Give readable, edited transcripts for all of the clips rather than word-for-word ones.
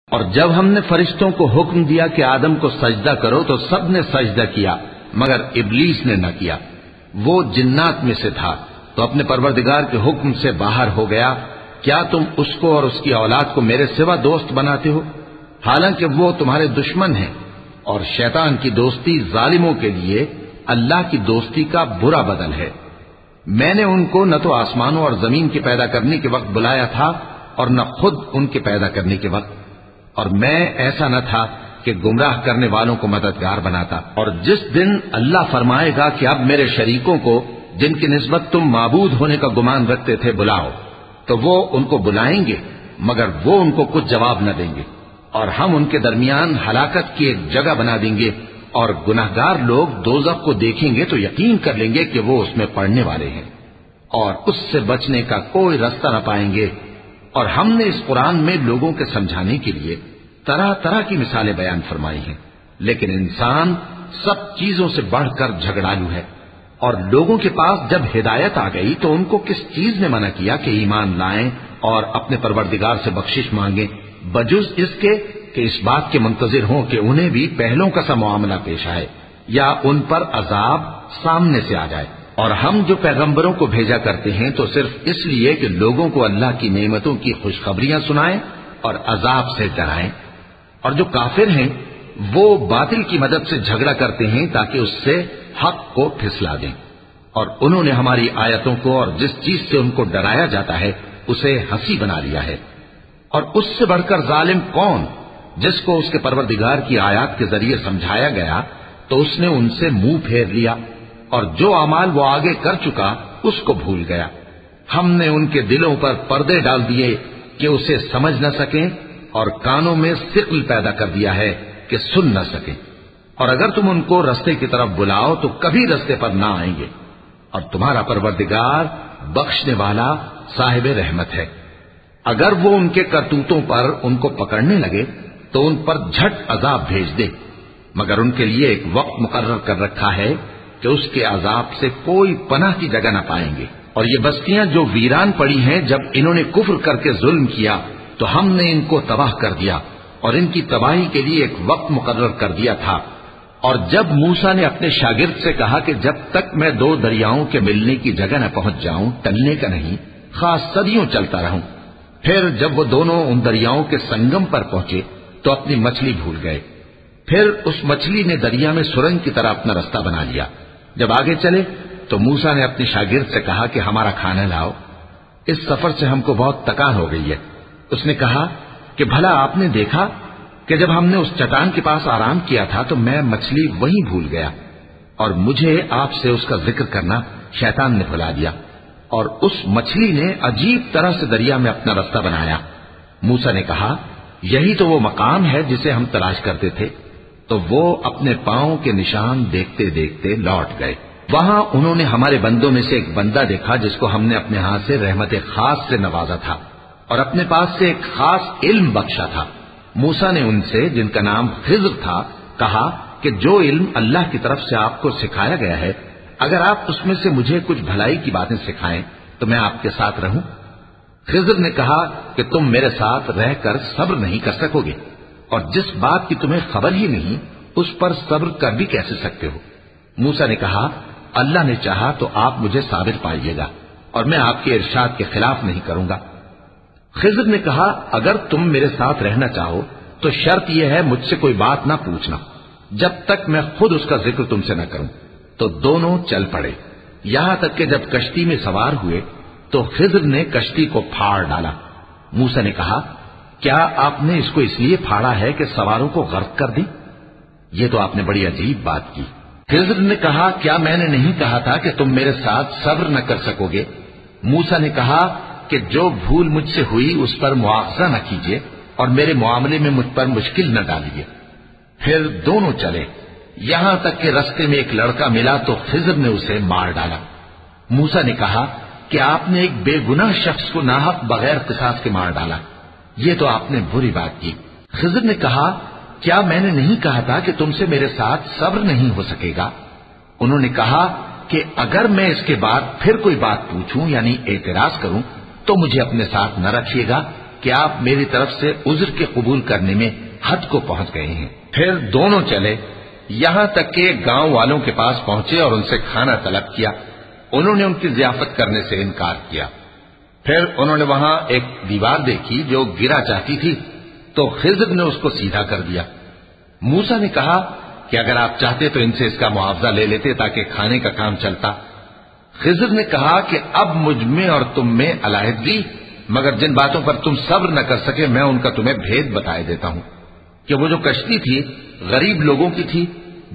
اور جب ہم نے فرشتوں کو حکم دیا کہ آدم کو سجدہ کرو تو سب نے سجدہ کیا مگر ابلیس نے نہ کیا، وہ جنات میں سے تھا تو اپنے پروردگار کے حکم سے باہر ہو گیا۔ کیا تم اس کو اور اس کی اولاد کو میرے سوا دوست بناتے ہو، حالانکہ وہ تمہارے دشمن ہیں، اور شیطان کی دوستی ظالموں کے لیے اللہ کی دوستی کا برا بدل ہے۔ میں نے ان کو نہ تو آسمانوں اور زمین کے پیدا کرنے کے وقت بلایا تھا اور نہ خود ان کے پیدا کرنے کے وقت، اور میں ایسا نہ تھا کہ گمراہ کرنے والوں کو مددگار بناتا۔ اور جس دن اللہ فرمائے گا کہ اب میرے شریکوں کو جن کی نسبت تم معبود ہونے کا گمان رکھتے تھے بلاؤ، تو وہ ان کو بلائیں گے مگر وہ ان کو کچھ جواب نہ دیں گے، اور ہم ان کے درمیان ہلاکت کی ایک جگہ بنا دیں گے، اور گناہگار لوگ دوزخ کو دیکھیں گے تو یقین کر لیں گے کہ وہ اس میں پڑنے والے ہیں، اور اس سے بچنے کا کوئی راستہ نہ پائیں گے۔ اور ہم نے اس قرآن میں لوگوں کے سمجھانے کے لیے طرح طرح کی مثالیں بیان فرمائی ہیں، لیکن انسان سب چیزوں سے بڑھ کر جھگڑالو ہے۔ اور لوگوں کے پاس جب ہدایت آ گئی تو ان کو کس چیز نے منع کیا کہ ایمان لائیں اور اپنے پروردگار سے بخشش مانگیں، بجز اس کے کہ اس بات کے منتظر ہوں کہ انہیں بھی پہلوں کا سا معاملہ پیش آئے یا ان پر عذاب سامنے سے آ جائے۔ اور ہم جو پیغمبروں کو بھیجا کرتے ہیں تو صرف اس لیے کہ لوگوں کو اللہ کی نعمتوں کی خوشخبریاں سنائیں اور عذاب سے ڈرائیں۔ اور جو کافر ہیں وہ باطل کی مدد سے جھگڑا کرتے ہیں تاکہ اس سے حق کو پھسلا دیں، اور انہوں نے ہماری آیتوں کو اور جس چیز سے ان کو ڈرایا جاتا ہے اسے ہنسی بنا لیا ہے۔ اور اس سے بڑھ کر ظالم کون، جس کو اس کے پروردگار کی آیات کے ذریعے سمجھایا گیا تو اس نے ان سے منہ پھیر لیا، اور جو اعمال وہ آگے کر چکا اس کو بھول گیا۔ ہم نے ان کے دلوں پر پردے ڈال دیے کہ اسے سمجھ نہ سکیں، اور کانوں میں ثقل پیدا کر دیا ہے کہ سن نہ سکیں، اور اگر تم ان کو رستے کی طرف بلاؤ تو کبھی رستے پر نہ آئیں گے، اور تمہارا پروردگار بخشنے والا صاحب رحمت ہے۔ اگر وہ ان کے کرتوتوں پر ان کو پکڑنے لگے تو ان پر جھٹ عذاب بھیج دے، مگر ان کے لیے ایک وقت مقرر کر رکھا ہے کہ اس کے عذاب سے کوئی پناہ کی جگہ نہ پائیں گے۔ اور یہ بستیاں جو ویران پڑی ہیں، جب انہوں نے کفر کر کے ظلم کیا تو ہم نے ان کو تباہ کر دیا، اور ان کی تباہی کے لیے ایک وقت مقرر کر دیا تھا۔ اور جب موسیٰ نے اپنے شاگرد سے کہا کہ جب تک میں دو دریاؤں کے ملنے کی جگہ نہ پہنچ جاؤں ٹلنے کا نہیں، خاص صدیوں چلتا رہوں، پھر جب وہ دونوں ان دریاؤں کے سنگم پر پہنچے تو اپنی مچھلی بھول گئے، پھر اس مچھلی نے دریا میں سرنگ کی طرح اپنا راستہ بنا لیا۔ جب آگے چلے تو موسیٰ نے اپنے شاگرد سے کہا کہ ہمارا کھانا لاؤ، اس سفر سے ہم کو بہت تکان ہو گئی ہے۔ اس نے کہا کہ بھلا آپ نے دیکھا کہ جب ہم نے اس چٹان کے پاس آرام کیا تھا تو میں مچھلی وہیں بھول گیا، اور مجھے آپ سے اس کا ذکر کرنا شیطان نے بھلا دیا، اور اس مچھلی نے عجیب طرح سے دریا میں اپنا راستہ بنایا۔ موسیٰ نے کہا یہی تو وہ مقام ہے جسے ہم تلاش کرتے تھے، تو وہ اپنے پاؤں کے نشان دیکھتے دیکھتے لوٹ گئے۔ وہاں انہوں نے ہمارے بندوں میں سے ایک بندہ دیکھا جس کو ہم نے اپنے ہاتھ سے رحمت خاص سے نوازا تھا اور اپنے پاس سے ایک خاص علم بخشا تھا۔ موسیٰ نے ان سے جن کا نام خضر تھا کہا کہ جو علم اللہ کی طرف سے آپ کو سکھایا گیا ہے، اگر آپ اس میں سے مجھے کچھ بھلائی کی باتیں سکھائیں تو میں آپ کے ساتھ رہوں۔ خضر نے کہا کہ تم میرے ساتھ رہ کر صبر نہیں کر سکو گے، اور جس بات کی تمہیں خبر ہی نہیں اس پر صبر کر بھی کیسے سکتے ہو؟ موسیٰ نے کہا اللہ نے چاہا تو آپ مجھے صابر پائیے گا، اور میں آپ کے ارشاد کے خلاف نہیں کروں گا۔ خضر نے کہا اگر تم میرے ساتھ رہنا چاہو تو شرط یہ ہے مجھ سے کوئی بات نہ پوچھنا جب تک میں خود اس کا ذکر تم سے نہ کروں۔ تو دونوں چل پڑے، یہاں تک کہ جب کشتی میں سوار ہوئے تو خضر نے کشتی کو پھاڑ ڈالا۔ موسیٰ نے کہا کیا آپ نے اس کو اس لیے پھاڑا ہے کہ سواروں کو غرق کر دیں؟ یہ تو آپ نے بڑی عجیب بات کی۔ خضر نے کہا کیا میں نے نہیں کہا تھا کہ تم میرے ساتھ صبر نہ کر سکو گے؟ موسیٰ نے کہا کہ جو بھول مجھ سے ہوئی اس پر مواخذہ نہ کیجیے اور میرے معاملے میں مجھ پر مشکل نہ ڈالیے۔ پھر دونوں چلے، یہاں تک کہ رستے میں ایک لڑکا ملا تو خضر نے اسے مار ڈالا۔ موسیٰ نے کہا کہ آپ نے ایک بے گناہ شخص کو ناحق بغیر قصاص کے مار ڈالا، یہ تو آپ نے بری بات کی۔ خضر نے کہا کیا میں نے نہیں کہا تھا کہ تم سے میرے ساتھ صبر نہیں ہو سکے گا؟ انہوں نے کہا کہ اگر میں اس کے بعد پھر کوئی بات پوچھوں یعنی اعتراض کروں تو مجھے اپنے ساتھ نہ رکھیے گا کہ آپ میری طرف سے عذر کے قبول کرنے میں حد کو پہنچ گئے ہیں۔ پھر دونوں چلے، یہاں تک کہ گاؤں والوں کے پاس پہنچے اور ان سے کھانا طلب کیا۔ انہوں نے ان کی ضیافت کرنے سے انکار کیا۔ پھر انہوں نے وہاں ایک دیوار دیکھی جو گرا چاہتی تھی، تو خضر نے اس کو سیدھا کر دیا۔ موسیٰ نے کہا کہ اگر آپ چاہتے تو ان سے اس کا معاوضہ لے لیتے تاکہ کھانے کا کام چلتا۔ خضر نے کہا کہ اب مجھ میں اور تم میں علیحدگی، مگر جن باتوں پر تم صبر نہ کر سکے میں ان کا تمہیں بھید بتائے دیتا ہوں کہ وہ جو کشتی تھی غریب لوگوں کی تھی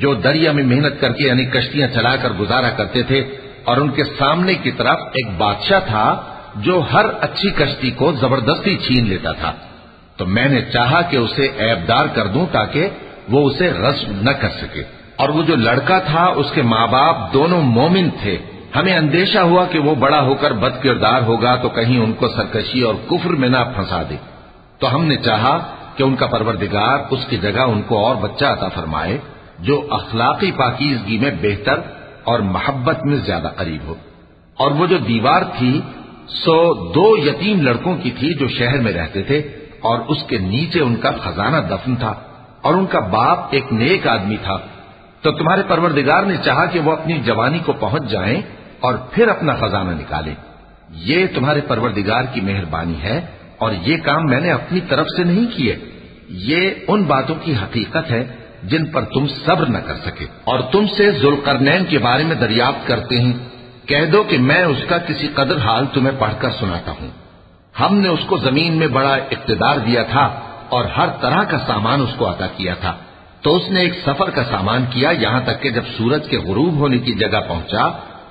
جو دریا میں محنت کر کے یعنی کشتیاں چلا کر گزارا کرتے تھے، اور ان کے سامنے کی طرف ایک بادشاہ تھا جو ہر اچھی کشتی کو زبردستی چھین لیتا تھا۔ تو میں نے چاہا کہ اسے عیبدار کر دوں تاکہ وہ اسے غصب نہ کر سکے، اور وہ جو لڑکا تھا اس کے ماں باپ دونوں مومن تھے۔ ہمیں اندیشہ ہوا کہ وہ بڑا ہو کر بد کردار ہوگا تو کہیں ان کو سرکشی اور کفر میں نہ پھنسا دے، تو ہم نے چاہا کہ ان کا پروردگار اس کی جگہ ان کو اور بچہ عطا فرمائے جو اخلاقی پاکیزگی میں بہتر اور محبت میں زیادہ قریب ہو۔ اور وہ جو دیوار تھی سو 2 یتیم لڑکوں کی تھی جو شہر میں رہتے تھے، اور اس کے نیچے ان کا خزانہ دفن تھا، اور ان کا باپ ایک نیک آدمی تھا۔ تو تمہارے پروردگار نے چاہا کہ وہ اپنی جوانی کو پہنچ جائیں اور پھر اپنا خزانہ نکالیں۔ یہ تمہارے پروردگار کی مہربانی ہے، اور یہ کام میں نے اپنی طرف سے نہیں کیے، یہ ان باتوں کی حقیقت ہے جن پر تم صبر نہ کر سکے۔ اور تم سے ذوالقرنین کے بارے میں دریافت کرتے ہیں، کہہ دو کہ میں اس کا کسی قدر حال تمہیں پڑھ کر سناتا ہوں۔ ہم نے اس کو زمین میں بڑا اقتدار دیا تھا اور ہر طرح کا سامان اس کو عطا کیا تھا، تو اس نے ایک سفر کا سامان کیا، یہاں تک کہ جب سورج کے غروب ہونے کی جگہ پہنچا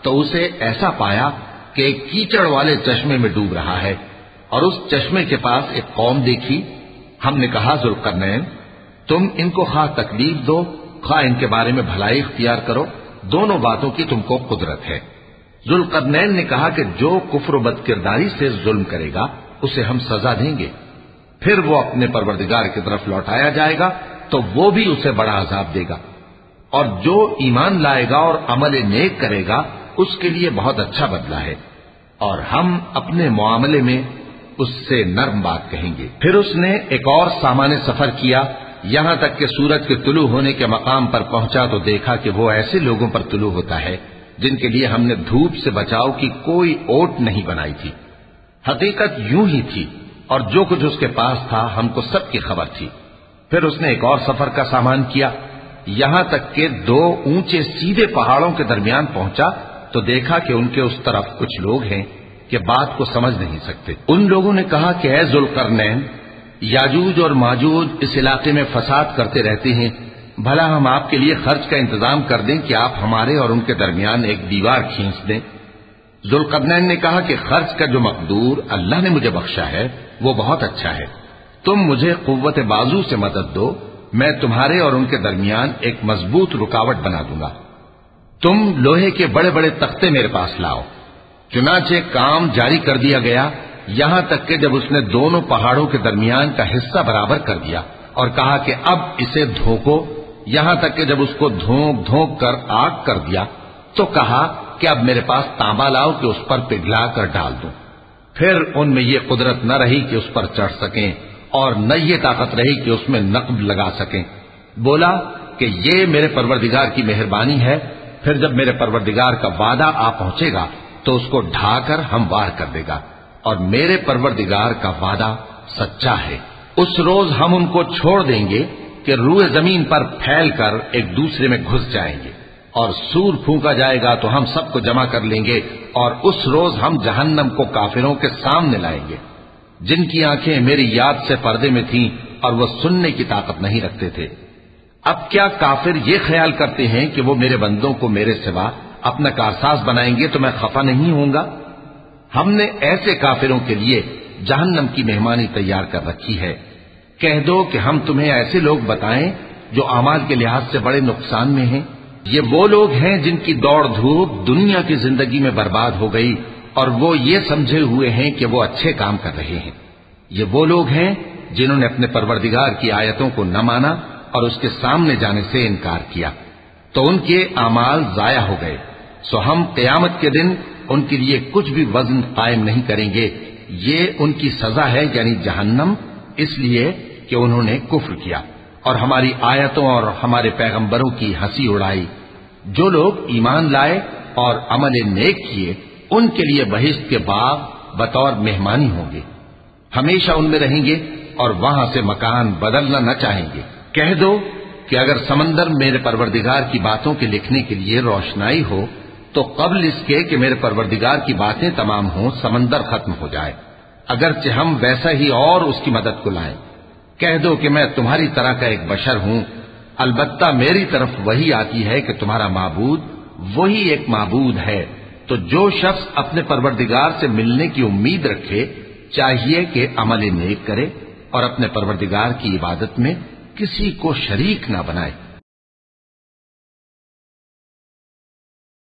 تو اسے ایسا پایا کہ ایک کیچڑ والے چشمے میں ڈوب رہا ہے، اور اس چشمے کے پاس ایک قوم دیکھی۔ ہم نے کہا ذوالقرنین تم ان کو خواہ تکلیف دو خواہ ان کے بارے میں بھلائی اختیار کرو، دونوں باتوں کی تم کو قدرت ہے۔ ذوالقرنین نے کہا کہ جو کفر و بد کرداری سے ظلم کرے گا اسے ہم سزا دیں گے، پھر وہ اپنے پروردگار کی طرف لوٹایا جائے گا تو وہ بھی اسے بڑا عذاب دے گا، اور جو ایمان لائے گا اور عمل نیک کرے گا اس کے لیے بہت اچھا بدلہ ہے، اور ہم اپنے معاملے میں اس سے نرم بات کہیں گے۔ پھر اس نے ایک اور سامان سفر کیا، یہاں تک کہ سورج کے طلوع ہونے کے مقام پر پہنچا تو دیکھا کہ وہ ایسے لوگوں پر طلوع ہوتا ہے جن کے لیے ہم نے دھوپ سے بچاؤ کی کوئی اوٹ نہیں بنائی تھی۔ حقیقت یوں ہی تھی، اور جو کچھ اس کے پاس تھا ہم کو سب کی خبر تھی۔ پھر اس نے ایک اور سفر کا سامان کیا، یہاں تک کہ 2 اونچے سیدھے پہاڑوں کے درمیان پہنچا تو دیکھا کہ ان کے اس طرف کچھ لوگ ہیں کہ بات کو سمجھ نہیں سکتے۔ ان لوگوں نے کہا کہ اے ذوالقرنین، یاجوج اور ماجوج اس علاقے میں فساد کرتے رہتے ہیں، بھلا ہم آپ کے لیے خرچ کا انتظام کر دیں کہ آپ ہمارے اور ان کے درمیان ایک دیوار کھینچ دیں۔ ذوالقرنین نے کہا کہ خرچ کا جو مقدور اللہ نے مجھے بخشا ہے وہ بہت اچھا ہے، تم مجھے قوت بازو سے مدد دو، میں تمہارے اور ان کے درمیان ایک مضبوط رکاوٹ بنا دوں گا۔ تم لوہے کے بڑے بڑے تختے میرے پاس لاؤ۔ چنانچہ کام جاری کر دیا گیا، یہاں تک کہ جب اس نے دونوں پہاڑوں کے درمیان کا حصہ برابر کر دیا اور کہا کہ اب اسے دھوکو، یہاں تک کہ جب اس کو دھونک دھونک کر آگ کر دیا تو کہا کہ اب میرے پاس تانبا لاؤ کہ اس پر پگھلا کر ڈال دوں۔ پھر ان میں یہ قدرت نہ رہی کہ اس پر چڑھ سکیں، اور نہ یہ طاقت رہی کہ اس میں نقب لگا سکیں۔ بولا کہ یہ میرے پروردگار کی مہربانی ہے، پھر جب میرے پروردگار کا وعدہ آ پہنچے گا تو اس کو ڈھا کر ہموار کر دے گا، اور میرے پروردگار کا وعدہ سچا ہے۔ اس روز ہم ان کو چھوڑ دیں گے کہ روئے زمین پر پھیل کر ایک دوسرے میں گھس جائیں گے، اور سور پھونکا جائے گا تو ہم سب کو جمع کر لیں گے، اور اس روز ہم جہنم کو کافروں کے سامنے لائیں گے جن کی آنکھیں میری یاد سے پردے میں تھیں اور وہ سننے کی طاقت نہیں رکھتے تھے۔ اب کیا کافر یہ خیال کرتے ہیں کہ وہ میرے بندوں کو میرے سوا اپنا کارساز بنائیں گے تو میں خفا نہیں ہوں گا؟ ہم نے ایسے کافروں کے لیے جہنم کی مہمانی تیار کر رکھی ہے۔ کہہ دو کہ ہم تمہیں ایسے لوگ بتائیں جو اعمال کے لحاظ سے بڑے نقصان میں ہیں۔ یہ وہ لوگ ہیں جن کی دوڑ دھوپ دنیا کی زندگی میں برباد ہو گئی اور وہ یہ سمجھے ہوئے ہیں کہ وہ اچھے کام کر رہے ہیں۔ یہ وہ لوگ ہیں جنہوں نے اپنے پروردگار کی آیتوں کو نہ مانا اور اس کے سامنے جانے سے انکار کیا، تو ان کے اعمال ضائع ہو گئے۔ سو ہم قیامت کے دن ان کے لیے کچھ بھی وزن قائم نہیں کریں گے یہ ان کی سزا ہے یعنی جہنم، اس لیے کہ انہوں نے کفر کیا اور ہماری آیتوں اور ہمارے پیغمبروں کی ہنسی اڑائی۔ جو لوگ ایمان لائے اور عمل نیک کیے ان کے لیے بہشت کے باغ بطور مہمانی ہوں گے، ہمیشہ ان میں رہیں گے اور وہاں سے مکان بدلنا نہ چاہیں گے۔ کہہ دو کہ اگر سمندر میرے پروردگار کی باتوں کے لکھنے کے لیے روشنائی ہو تو قبل اس کے کہ میرے پروردگار کی باتیں تمام ہوں سمندر ختم ہو جائے، اگرچہ ہم ویسا ہی اور اس کی مدد کو لائیں۔ کہہ دو کہ میں تمہاری طرح کا ایک بشر ہوں، البتہ میری طرف وہی آتی ہے کہ تمہارا معبود وہی ایک معبود ہے، تو جو شخص اپنے پروردگار سے ملنے کی امید رکھے چاہیے کہ عمل نیک کرے اور اپنے پروردگار کی عبادت میں کسی کو شریک نہ بنائے۔